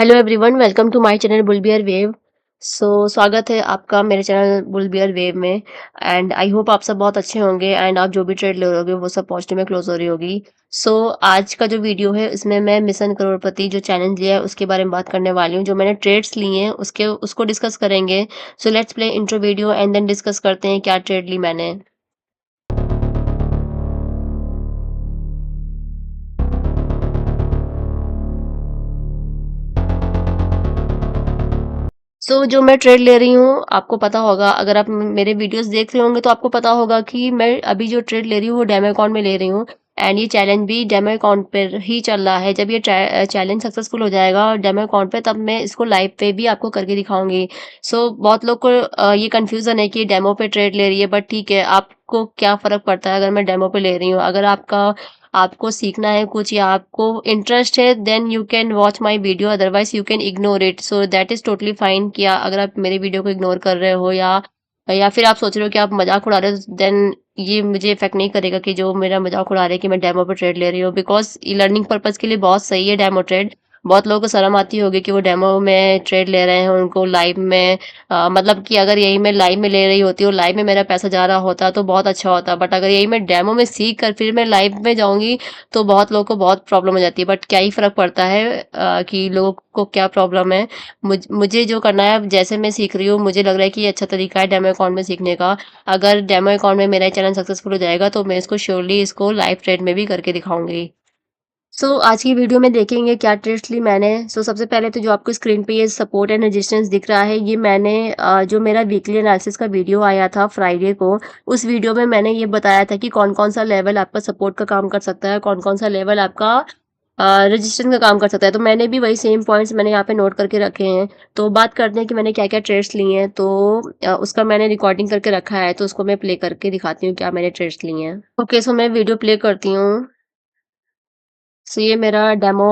Hello everyone, welcome to my channel bull bear wave. स्वागत है आपका मेरे चैनल बुल बियर वेव में। एंड आई होप आप सब बहुत अच्छे होंगे एंड आप जो भी ट्रेड ले रहे होगे वो सब पॉजिटिव में क्लोज हो रही होगी। आज का जो वीडियो है इसमें मैं मिशन करोड़पति जो चैलेंज लिया है उसके बारे में बात करने वाली हूँ। जो मैंने ट्रेड्स लिए हैं उसके उसको डिस्कस करेंगे। So let's play intro video and then discuss करते हैं क्या ट्रेड ली मैंने। जो मैं ट्रेड ले रही हूँ आपको पता होगा, अगर आप मेरे वीडियोस देख रहे होंगे तो आपको पता होगा कि मैं अभी जो ट्रेड ले रही हूँ वो डेमो अकाउंट में ले रही हूँ। एंड ये चैलेंज भी डेमो अकाउंट पर ही चल रहा है। जब ये चैलेंज सक्सेसफुल हो जाएगा डेमो अकाउंट पे तब मैं इसको लाइव पे भी आपको करके दिखाऊंगी। बहुत लोग को ये कंफ्यूजन है कि डेमो पे ट्रेड ले रही है, बट ठीक है, आपको क्या फर्क पड़ता है अगर मैं डेमो पे ले रही हूँ। अगर आपको सीखना है कुछ या आपको इंटरेस्ट है then you can watch my video, otherwise you can ignore it. That is totally fine कि अगर आप मेरे वीडियो को इग्नोर कर रहे हो या फिर आप सोच रहे हो कि आप मजाक उड़ा रहे हो, देन ये मुझे इफेक्ट नहीं करेगा कि जो मेरा मजाक उड़ा रहे हैं कि मैं डेमो पे ट्रेड ले रही हूँ। बिकॉज लर्निंग पर्पज के लिए बहुत सही है डेमो ट्रेड। बहुत लोगों को शर्म आती होगी कि वो डेमो में ट्रेड ले रहे हैं, उनको लाइव में मतलब कि अगर यही मैं लाइव में ले रही होती और लाइव में मेरा पैसा जा रहा होता तो बहुत अच्छा होता, बट अगर यही मैं डेमो में सीख कर फिर मैं लाइव में जाऊंगी तो बहुत लोगों को बहुत प्रॉब्लम हो जाती है। बट क्या ही फर्क पड़ता है कि लोगों को क्या प्रॉब्लम है। मुझे जो करना है, अब जैसे मैं सीख रही हूँ मुझे लग रहा है कि ये अच्छा तरीका है डेमो अकाउंट में सीखने का। अगर डेमो अकाउंट में मेरा चैनल सक्सेसफुल हो जाएगा तो मैं इसको श्योरली इसको लाइव ट्रेड में भी करके दिखाऊंगी। आज की वीडियो में देखेंगे क्या ट्रिक्स ली मैंने। सबसे पहले तो जो आपको स्क्रीन पे ये सपोर्ट एंड रेजिस्टेंस दिख रहा है, ये मैंने जो मेरा वीकली एनालिसिस का वीडियो आया था फ्राइडे को, उस वीडियो में मैंने ये बताया था कि कौन कौन सा लेवल आपका सपोर्ट का काम कर सकता है, कौन कौन सा लेवल आपका रजिस्ट्रेशन का काम कर सकता है। तो मैंने भी वही सेम पॉइंट्स मैंने यहाँ पे नोट करके रखे हैं। तो बात करते हैं कि मैंने क्या क्या ट्रेड्स लिए हैं। उसका मैंने रिकॉर्डिंग करके रखा है, तो उसको मैं प्ले करके दिखाती हूँ क्या मैंने ट्रेड्स लिए हैं। ओके, सो मैं वीडियो प्ले करती हूँ। ये मेरा डेमो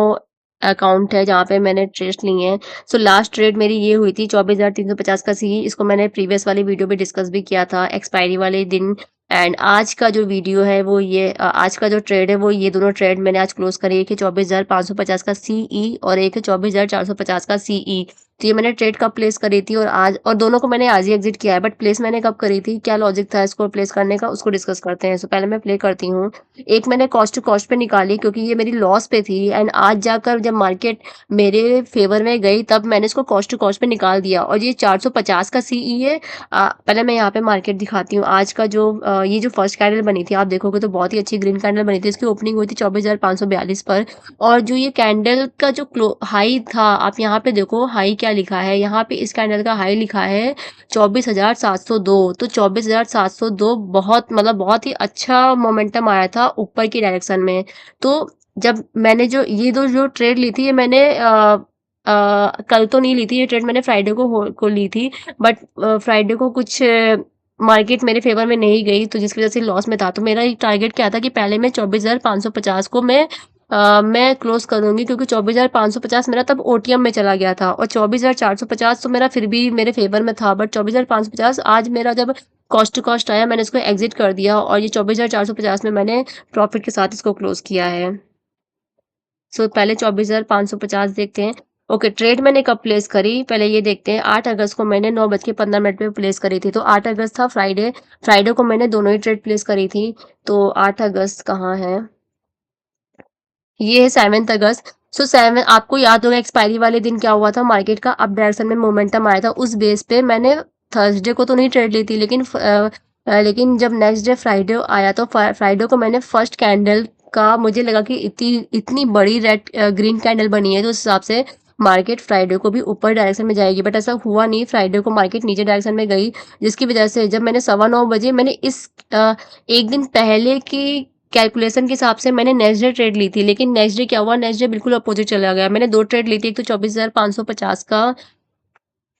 अकाउंट है जहाँ पे मैंने ट्रेड्स ली हैं। लास्ट ट्रेड मेरी ये हुई थी 24,350 का सी। इसको मैंने प्रीवियस वाली वीडियो में डिस्कस भी किया था एक्सपायरी वाले दिन। एंड आज का जो वीडियो है वो ये आज का जो ट्रेड है वो ये दोनों ट्रेड मैंने आज क्लोज करी। एक है 24,550 का सीई और एक है 24,450 का सीई। तो ये मैंने ट्रेड कब प्लेस करी थी और दोनों को मैंने आज ही एग्जिट किया है, बट प्लेस मैंने कब करी थी, क्या लॉजिक था इसको प्लेस करने का, उसको डिस्कस करते हैं। पहले मैं प्ले करती हूँ। एक मैंने कॉस्ट टू कॉस्ट पे निकाली क्योंकि ये मेरी लॉस पे थी, एंड आज जाकर जब मार्केट मेरे फेवर में गई तब मैंने इसको कॉस्ट टू कॉस्ट पे निकाल दिया। और ये 450 का सीई है। पहले मैं यहाँ पे मार्केट दिखाती हूँ। आज का ये जो फर्स्ट कैंडल बनी थी आप देखोगे तो बहुत ही अच्छी ग्रीन कैंडल बनी थी। इसकी ओपनिंग हुई थी 24,542 पर। और जो ये कैंडल का जो हाई था, आप यहाँ पे देखो हाई क्या लिखा है। यहाँ पे इस कैंडल का हाई लिखा है 24,702। तो 24,702 बहुत मतलब बहुत ही अच्छा मोमेंटम आया था ऊपर की डायरेक्शन में। तो जब मैंने जो ट्रेड ली थी ये मैंने कल तो नहीं ली थी, ये ट्रेड मैंने फ्राइडे को ली थी। बट फ्राइडे को कुछ मार्केट मेरे फेवर में नहीं गई तो जिसकी वजह से लॉस में था। तो मेरा एक टारगेट क्या था कि पहले मैं 24,550 को मैं क्लोज करूंगी, क्योंकि 24,550 मेरा तब ओटीएम में चला गया था और 24,450 तो मेरा फिर भी मेरे फेवर में था। बट 24,550 आज मेरा जब कॉस्ट टू कॉस्ट आया मैंने इसको एग्जिट कर दिया और ये 24,450 में मैंने प्रॉफिट के साथ इसको क्लोज किया है। पहले 24,550 देखते हैं। ओके, ट्रेड मैंने कब प्लेस करी पहले ये देखते हैं। 8 अगस्त को मैंने 9:15 पे प्लेस करी थी। तो 8 अगस्त था फ्राइडे। फ्राइडे को मैंने दोनों ही ट्रेड प्लेस करी थी। तो 8 अगस्त कहाँ है, ये है 7 अगस्त। 7 आपको याद होगा एक्सपायरी वाले दिन क्या हुआ था, मार्केट का अप डायरेक्शन में मोमेंटम आया था। उस बेस पे मैंने थर्सडे को तो नहीं ट्रेड ली थी, लेकिन जब नेक्स्ट डे फ्राइडे आया तो फ्राइडे को मैंने फर्स्ट कैंडल का मुझे लगा कि इतनी इतनी बड़ी रेड ग्रीन कैंडल बनी है तो उस हिसाब से मार्केट फ्राइडे को भी ऊपर डायरेक्शन में जाएगी, बट ऐसा हुआ नहीं। फ्राइडे को मार्केट नीचे डायरेक्शन में गई, जिसकी वजह से जब मैंने 9:15 मैंने एक दिन पहले की कैलकुलेशन के हिसाब से मैंने नेक्स्ट डे ट्रेड ली थी। लेकिन नेक्स्ट डे क्या हुआ, नेक्स्ट डे बिल्कुल अपोजिट चला गया। मैंने दो ट्रेड ली थी, एक तो 24,550 का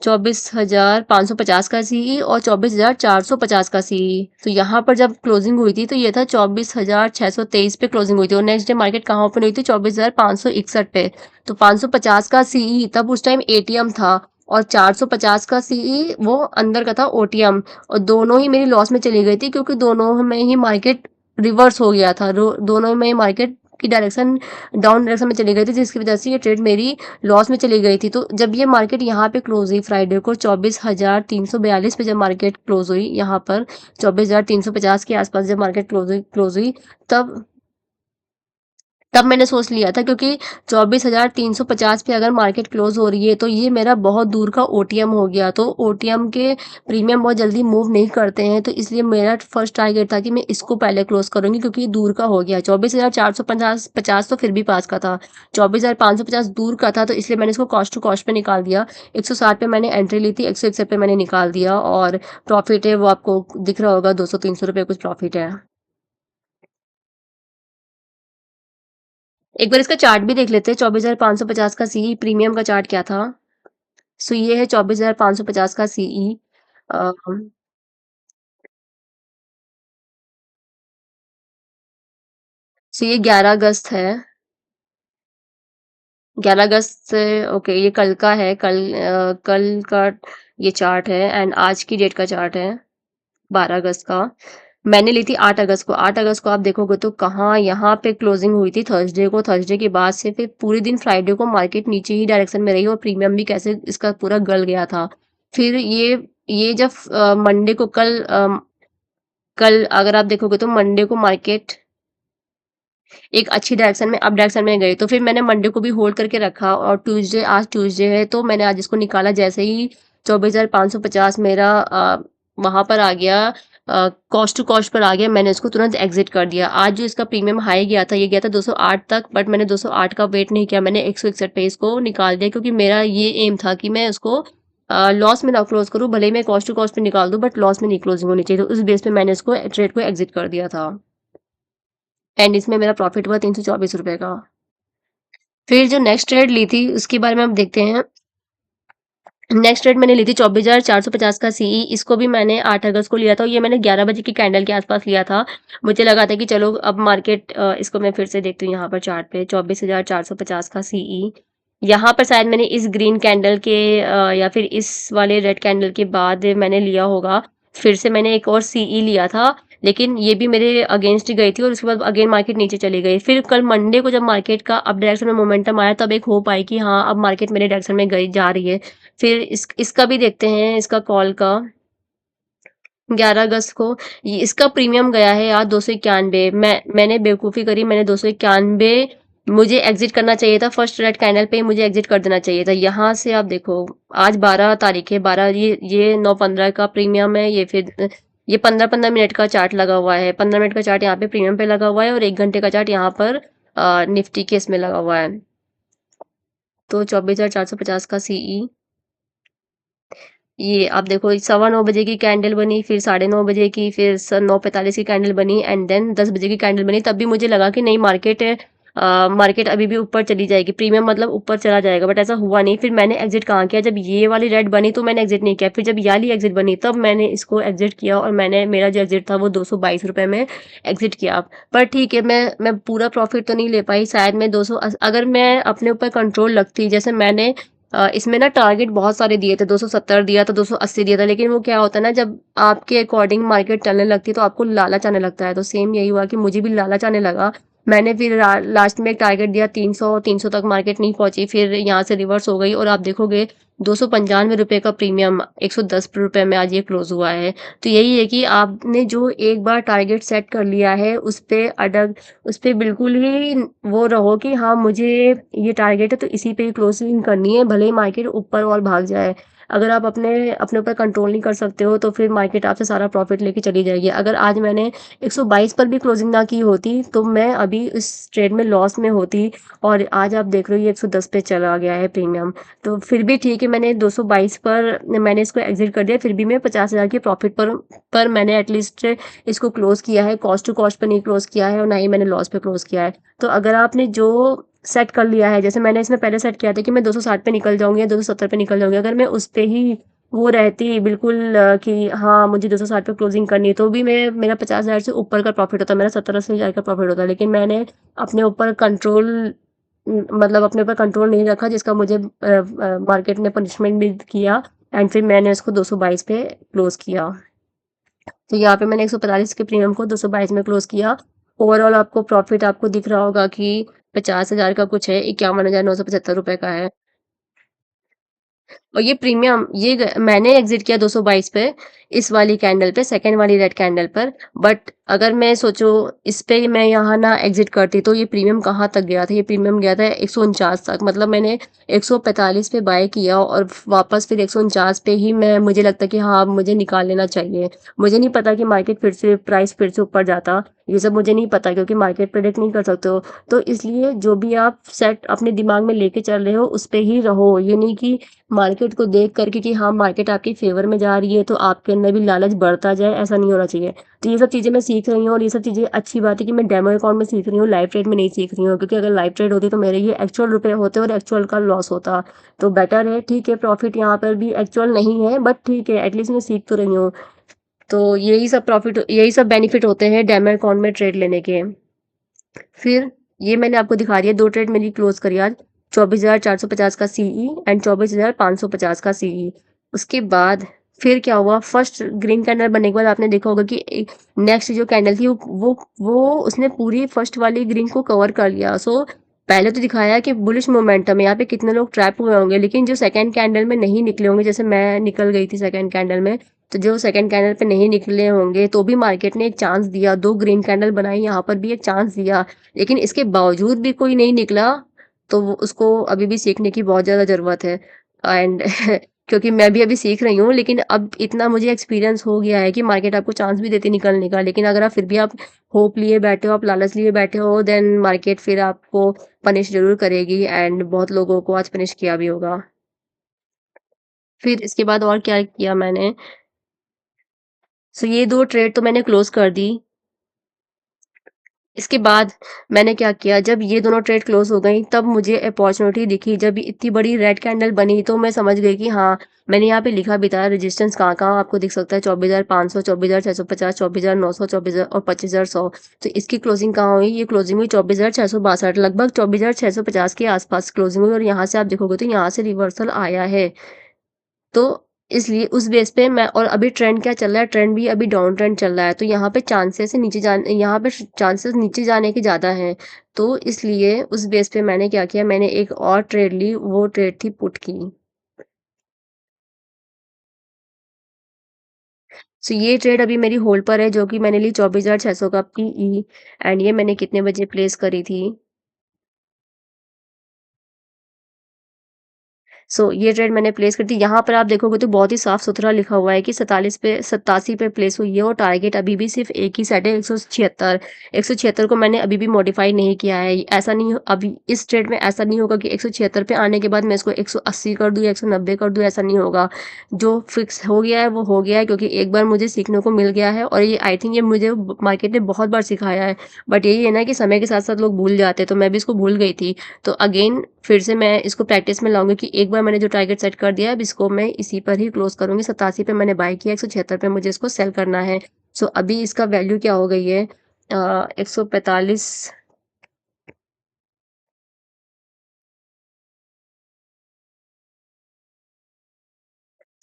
24,550 का सीई और 24,450 का सीई। तो यहाँ पर जब क्लोजिंग हुई थी तो ये था 24,623 पे क्लोजिंग हुई थी और नेक्स्ट डे मार्केट कहाँ ओपन हुई थी 24,561 पे। तो 550 का सीई तब उस टाइम एटीएम था और 450 का सीई वो अंदर का था ओटीएम। और दोनों ही मेरी लॉस में चली गई थी क्योंकि दोनों में ही मार्केट रिवर्स हो गया था। दोनों में ही मार्केट की डायरेक्शन डाउन डायरेक्शन में चली गई थी, जिसकी वजह से ये ट्रेड मेरी लॉस में चली गई थी। तो जब ये मार्केट यहाँ पे क्लोज हुई फ्राइडे को 24,342 पे जब मार्केट क्लोज हुई, यहाँ पर 24,350 के आसपास जब मार्केट क्लोज हुई, तब तब मैंने सोच लिया था, क्योंकि 24,350 पे अगर मार्केट क्लोज हो रही है तो ये मेरा बहुत दूर का ओटीएम हो गया। तो ओटीएम के प्रीमियम बहुत जल्दी मूव नहीं करते हैं, तो इसलिए मेरा फर्स्ट टारगेट था कि मैं इसको पहले क्लोज करूंगी, क्योंकि ये दूर का हो गया। 24,450 तो फिर भी पास का था, 24,550 दूर का था, तो इसलिए मैंने इसको कॉस्ट टू कॉस्ट पे निकाल दिया। 160 पे मैंने एंट्री ली थी, 161 पे मैंने निकाल दिया, और प्रॉफिट है वो आपको दिख रहा होगा, 200-300 रुपये कुछ प्रॉफिट है। एक बार इसका चार्ट भी देख लेते हैं, 24,550 का सीई प्रीमियम का चार्ट क्या था। सो ये है 24,550 का सीई। सो ये 11 अगस्त है, 11 अगस्त से। ओके, ये कल का है, कल का ये चार्ट है, एंड आज की डेट का चार्ट है 12 अगस्त का। मैंने ली थी 8 अगस्त को। 8 अगस्त को आप देखोगे तो कहाँ यहाँ पे क्लोजिंग हुई थी थर्सडे को। थर्सडे के बाद से फिर पूरे दिन फ्राइडे को मार्केट नीचे ही डायरेक्शन में रही, और प्रीमियम भी कैसे इसका पूरा गल गया था। फिर ये जब मंडे को कल अगर आप देखोगे तो मंडे को मार्केट एक अच्छी डायरेक्शन में अप डायरेक्शन में गई, तो फिर मैंने मंडे को भी होल्ड करके रखा, और आज ट्यूसडे है, तो मैंने आज इसको निकाला। जैसे ही 24,550 मेरा वहां पर आ गया, कॉस्ट टू कॉस्ट पर आ गया, मैंने इसको तुरंत एग्जिट कर दिया। आज जो इसका प्रीमियम हाई गया था, ये गया था 208 तक, बट मैंने 208 का वेट नहीं किया, मैंने 161 पे इसको निकाल दिया, क्योंकि मेरा ये एम था कि मैं इसको लॉस में ना क्लोज करूं, भले ही मैं कॉस्ट टू कॉस्ट पे निकाल दूं, बट लॉस में नहीं क्लोजिंग होनी चाहिए। तो उस बेस पे मैंने इसको ट्रेड को एग्जिट कर दिया था, एंड इसमें मेरा प्रॉफिट हुआ 324 रुपए का। फिर जो नेक्स्ट ट्रेड ली थी उसके बारे में हम देखते हैं। नेक्स्ट ट्रेड मैंने ली थी 24,450 का सीई। इसको भी मैंने 8 अगस्त को लिया था, और ये मैंने 11 बजे की कैंडल के आसपास लिया था। मुझे लगा था कि चलो अब मार्केट, इसको मैं फिर से देखती हूँ यहाँ पर चार्ट पे, 24,450 का सीई। यहाँ पर शायद मैंने इस ग्रीन कैंडल के या फिर इस वाले रेड कैंडल के बाद मैंने लिया होगा। फिर से मैंने एक और सीई लिया था, लेकिन ये भी मेरे अगेंस्ट ही गई थी, और उसके बाद अगेन मार्केट नीचे चली गई। फिर कल मंडे को जब मार्केट का अप डायरेक्शन में मोमेंटम आया, तब एक होप आई कि हाँ अब मार्केट मेरे डायरेक्शन में गई जा रही है। फिर इसका भी देखते हैं, इसका कॉल का 11 अगस्त को इसका प्रीमियम गया है यार 291। मैंने बेवकूफ़ी करी, मैंने 291 मुझे एग्जिट करना चाहिए था, फर्स्ट रेड कैंडल पे ही मुझे एग्जिट कर देना चाहिए था। यहाँ से आप देखो, आज 12 तारीख है, 12, ये 9:15 का प्रीमियम है। ये फिर ये 15-15 मिनट का चार्ट लगा हुआ है, 15 मिनट का चार्ट यहाँ पे प्रीमियम पे लगा हुआ है, और 1 घंटे का चार्ट यहाँ पर निफ्टी के इसमें लगा हुआ है। तो 24,450 का सीई, ये आप देखो 9:15 की कैंडल बनी, फिर 9:30 की, फिर 9:45 की कैंडल बनी, एंड देन 10 बजे की कैंडल बनी। तब भी मुझे लगा कि नहीं, मार्केट अभी भी ऊपर चली जाएगी, प्रीमियम मतलब ऊपर चला जाएगा, बट ऐसा हुआ नहीं। फिर मैंने एग्जिट कहाँ किया, जब ये वाली रेड बनी तो मैंने एग्जिट नहीं किया, फिर जब ये वाली एग्जिट बनी तब मैंने इसको एग्जिट किया, और मैंने मेरा जो एग्जिट था वो 222 रुपये में एग्जिट किया। पर ठीक है, मैं पूरा प्रॉफिट तो नहीं ले पाई, शायद मैं 200, अगर मैं अपने ऊपर कंट्रोल रखती, जैसे मैंने इसमें ना टारगेट बहुत सारे दिए थे, 270 दिया था, 280 दिया था, लेकिन वो क्या होता है ना, जब आपके अकॉर्डिंग मार्केट चलने लगती है तो आपको लालच आने लगता है। तो सेम यही हुआ कि मुझे भी लालच आने लगा। मैंने फिर लास्ट में एक टारगेट दिया 300 तक, मार्केट नहीं पहुंची, फिर यहाँ से रिवर्स हो गई, और आप देखोगे 295 रुपये का प्रीमियम 110 रुपये में आज ये क्लोज हुआ है। तो यही है कि आपने जो एक बार टारगेट सेट कर लिया है, उस पे बिल्कुल ही वो रहो कि हाँ मुझे ये टारगेट है तो इसी पे ही क्लोजिंग करनी है, भले ही मार्केट ऊपर और भाग जाए। अगर आप अपने अपने ऊपर कंट्रोल नहीं कर सकते हो तो फिर मार्केट आपसे सारा प्रॉफिट लेके चली जाएगी। अगर आज मैंने 122 पर भी क्लोजिंग ना की होती तो मैं अभी इस ट्रेड में लॉस में होती, और आज आप देख रहे हो ये 110 पे चला गया है प्रीमियम। तो फिर भी ठीक है, मैंने 222 पर मैंने इसको एग्जिट कर दिया, फिर भी मैं 50,000 के प्रॉफिट पर मैंने एटलीस्ट इसको क्लोज किया है, कॉस्ट टू कॉस्ट पर नहीं क्लोज किया है, और ना ही मैंने लॉस पे क्लोज किया है। तो अगर आपने जो सेट कर लिया है, जैसे मैंने इसमें पहले सेट किया था कि मैं 260 पे निकल जाऊंगी या 270 पे निकल जाऊंगी, अगर मैं उस पे ही वो रहती बिल्कुल कि हाँ मुझे 260 पे क्लोजिंग करनी है, तो भी मेरा 50,000 से ऊपर का प्रॉफिट होता, मेरा 70-80 हज़ार का प्रॉफिट होता। लेकिन मैंने अपने ऊपर कंट्रोल मतलब अपने ऊपर कंट्रोल नहीं रखा, जिसका मुझे मार्केट ने पनिशमेंट भी किया, एंड फिर मैंने उसको 222 पे क्लोज किया। तो यहाँ पे मैंने 145 के प्रीमियम को 222 में क्लोज किया, ओवरऑल आपको प्रॉफिट आपको दिख रहा होगा कि 50,000 का कुछ है, 51,975 रुपए का है। और ये प्रीमियम मैंने एग्जिट किया 222 पे, इस वाली कैंडल पे, सेकंड वाली रेड कैंडल पर। बट अगर मैं सोचो इस पे मैं यहाँ ना एग्जिट करती तो ये प्रीमियम कहाँ तक गया था, ये प्रीमियम गया था 149 तक। मतलब मैंने 145 पे बाय किया और वापस फिर 149 पे ही मैं, मुझे लगता कि हाँ अब मुझे निकाल लेना चाहिए। मुझे नहीं पता कि मार्केट फिर से प्राइस फिर से ऊपर जाता, ये सब मुझे नहीं पता क्योंकि मार्केट प्रेडिक्ट नहीं कर सकते हो। तो इसलिए जो भी आप सेट अपने दिमाग में लेके चल रहे हो उस पे ही रहो। ये नहीं कि मार्केट को देख करके कि हाँ मार्केट आपके फेवर में जा रही है तो आपके अंदर भी लालच बढ़ता जाए, ऐसा नहीं होना चाहिए। तो ये सब चीज़ें मैं सीख रही हूँ और ये सब चीज़ें अच्छी बात है कि मैं डेमो अकाउंट में सीख रही हूँ, लाइव ट्रेड में नहीं सीख रही हूँ। क्योंकि अगर लाइव ट्रेड होती तो मेरे ये एक्चुअल रुपए होते और एक्चुअल का लॉस होता। तो बेटर है, ठीक है प्रॉफिट यहाँ पर भी एक्चुअल नहीं है बट ठीक है एटलीस्ट मैं सीख तो रही हूँ। तो यही सब बेनिफिट होते हैं डेमो अकाउंट में ट्रेड लेने के। फिर ये मैंने आपको दिखा दिया, 2 ट्रेड मेरी क्लोज़ करी आज, 24,450 का सीई एंड 24,550 का सीई। उसके बाद फिर क्या हुआ, फर्स्ट ग्रीन कैंडल बनने के बाद आपने देखा होगा कि नेक्स्ट जो कैंडल थी वो उसने पूरी फर्स्ट वाली ग्रीन को कवर कर लिया। सो पहले तो दिखाया कि बुलिश मोमेंटम है, यहाँ पे कितने लोग ट्रैप हुए होंगे, लेकिन जो सेकंड कैंडल में नहीं निकले होंगे, जैसे मैं निकल गई थी सेकंड कैंडल में, तो जो सेकंड कैंडल पे नहीं निकले होंगे तो भी मार्केट ने एक चांस दिया, 2 ग्रीन कैंडल बनाई, यहाँ पर भी एक चांस दिया। लेकिन इसके बावजूद भी कोई नहीं निकला, तो उसको अभी भी सीखने की बहुत ज़्यादा ज़रूरत है। एंड क्योंकि मैं भी अभी सीख रही हूँ, लेकिन अब इतना मुझे एक्सपीरियंस हो गया है कि मार्केट आपको चांस भी देती निकलने का। लेकिन अगर आप फिर भी आप होप लिए बैठे हो, आप लालच लिए बैठे हो, देन मार्केट फिर आपको पनिश ज़रूर करेगी एंड बहुत लोगों को आज पनिश किया भी होगा। फिर इसके बाद और क्या किया मैंने, सो ये 2 ट्रेड तो मैंने क्लोज़ कर दी। इसके बाद मैंने क्या किया, जब ये दोनों ट्रेड क्लोज हो गई तब मुझे अपॉर्चुनिटी दिखी, जब इतनी बड़ी रेड कैंडल बनी तो मैं समझ गई कि हाँ, मैंने यहाँ पे लिखा भी था रेजिस्टेंस कहाँ कहाँ आपको दिख सकता है, 24,500, 24,650, 24,900, 24,000 और 25,100। तो इसकी क्लोजिंग कहाँ हुई, ये क्लोजिंग हुई 24,662, लगभग 24,650 के आसपास क्लोजिंग हुई। और यहाँ से आप देखोगे तो यहाँ से रिवर्सल आया है। तो इसलिए उस बेस पे मैं, और अभी ट्रेंड क्या चल रहा है, ट्रेंड भी अभी डाउन ट्रेंड चल रहा है, तो यहाँ पे चांसेस नीचे जाने के ज़्यादा हैं। तो इसलिए उस बेस पे मैंने क्या किया, मैंने एक और ट्रेड ली, वो ट्रेड थी पुट की। सो ये ट्रेड अभी मेरी होल्ड पर है, जो कि मैंने ली 24,600 का पीई एंड ये मैंने कितने बजे प्लेस करी थी। ये ट्रेड मैंने प्लेस कर दी। यहाँ पर आप देखोगे तो बहुत ही साफ-सुथरा लिखा हुआ है कि 87 पे प्लेस हुई है और टारगेट अभी भी सिर्फ़ एक ही सेट है, 176। 176 को मैंने अभी भी मॉडिफ़ाई नहीं किया है। ऐसा नहीं अभी इस ट्रेड में ऐसा नहीं होगा कि 176 पे आने के बाद मैं इसको 180 कर दूँ या 190 कर दूँ, ऐसा नहीं होगा। जो फिक्स हो गया है वो हो गया है, क्योंकि एक बार मुझे सीखने को मिल गया है और ये आई थिंक ये मुझे मार्केट ने बहुत बार सिखाया है। बट यही है ना कि समय के साथ-साथ लोग भूल जाते हैं, तो मैं भी इसको भूल गई थी। तो अगेन फिर से मैं इसको प्रैक्टिस में लाऊँगी कि एक बार मैंने जो टारगेट सेट कर दिया है, अब इसको मैं इसी पर ही क्लोज़ करूँगी। 87 पे मैंने बाय किया, 176 पे मुझे इसको सेल करना है। अभी इसका वैल्यू क्या हो गई है, 145।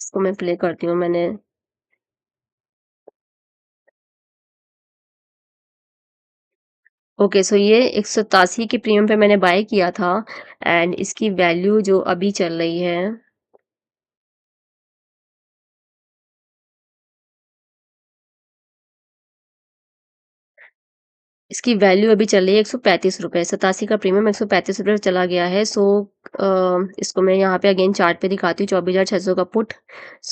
इसको मैं प्ले करती हूँ मैंने। ओके, ये 187 के प्रीमियम पे मैंने बाय किया था एंड इसकी वैल्यू जो अभी चल रही है, इसकी वैल्यू अभी चल रही है ₹135। 87 का प्रीमियम ₹135 चला गया है। इसको मैं यहाँ पे अगेन चार्ट पे दिखाती हूँ, 24,600 का पुट।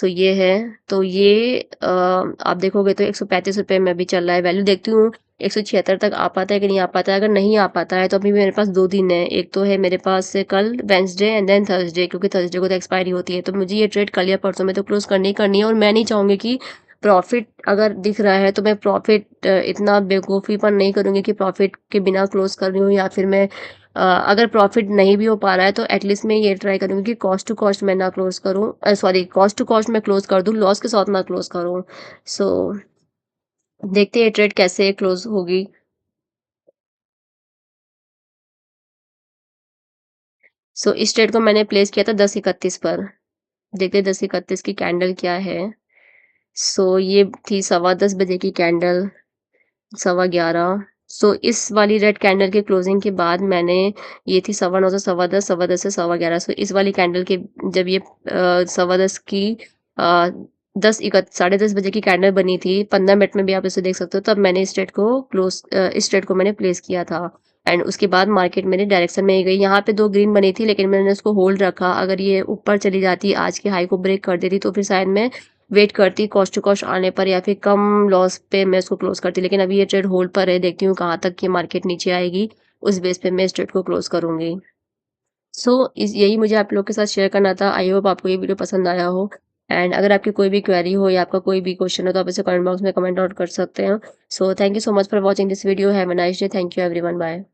ये है। तो ये आप देखोगे तो ₹135 में अभी चल रहा है। वैल्यू देखती हूँ 176 तक आ पाता है कि नहीं आ पाता है। अगर नहीं आ पाता है तो अभी मेरे पास 2 दिन है। एक तो है मेरे पास कल वेडनेसडे एंड देन थर्सडे, क्योंकि थर्सडे को तो एक्सपायरी होती है। तो मुझे ये ट्रेड कल या परसों में तो क्लोज़ करनी ही करनी है और मैं नहीं चाहूँगी कि प्रॉफ़िट अगर दिख रहा है तो मैं प्रॉफ़िट इतना बेवकूफ़ीपन नहीं करूँगी कि प्रॉफ़िट के बिना क्लोज़ कर रही हूँ, या फिर मैं अगर प्रॉफ़िट नहीं भी हो पा रहा है तो एटलीस्ट मैं ये ट्राई करूँगी कि कॉस्ट टू कॉस्ट मैं ना क्लोज़ करूँ, सॉरी कॉस्ट टू कॉस्ट मैं क्लोज़ कर दूँ, लॉस के साथ ना क्लोज़ करूँ। सो देखते हैं ये ट्रेड कैसे क्लोज़ होगी। इस ट्रेड को मैंने प्लेस किया था 10:31 पर। देखते हैं 10:31 की कैंडल क्या है। ये थी 10:15 बजे की कैंडल, 11:15। सो इस वाली रेड कैंडल के क्लोजिंग के बाद मैंने ये थी 9:15 से 10:15, 10:15 से 11:15। सो इस वाली कैंडल के जब ये 10:15 की अ, 10 इकत साढ़े 10 बजे की कैंडल बनी थी, 15 मिनट में भी आप इसे देख सकते हो, तब मैंने इस ट्रेड को मैंने प्लेस किया था। एंड उसके बाद मार्केट मेरे डायरेक्शन में ही गई। यहाँ पे 2 ग्रीन बनी थी, लेकिन मैंने उसको होल्ड रखा। अगर ये ऊपर चली जाती, आज के हाई को ब्रेक कर देती, तो फिर शायद मैं वेट करती कॉस्ट टू कॉस्ट आने पर, या फिर कम लॉस पे मैं इसको क्लोज़ करती। लेकिन अभी ये ट्रेड होल्ड पर है, देखती हूँ कहाँ तक ये मार्केट नीचे आएगी, उस बेस पे मैं इस ट्रेड को क्लोज़ करूँगी। सो इस यही मुझे आप लोग के साथ शेयर करना था। आई होप आपको ये वीडियो पसंद आया हो। एंड अगर आपकी कोई भी क्वेरी हो या आपका कोई भी क्वेश्चन हो, तो आप इसे कमेंट बॉक्स में कमेंट आउट कर सकते हैं। So thank you so much for watching this video. Have a nice day. Thank you everyone. Bye.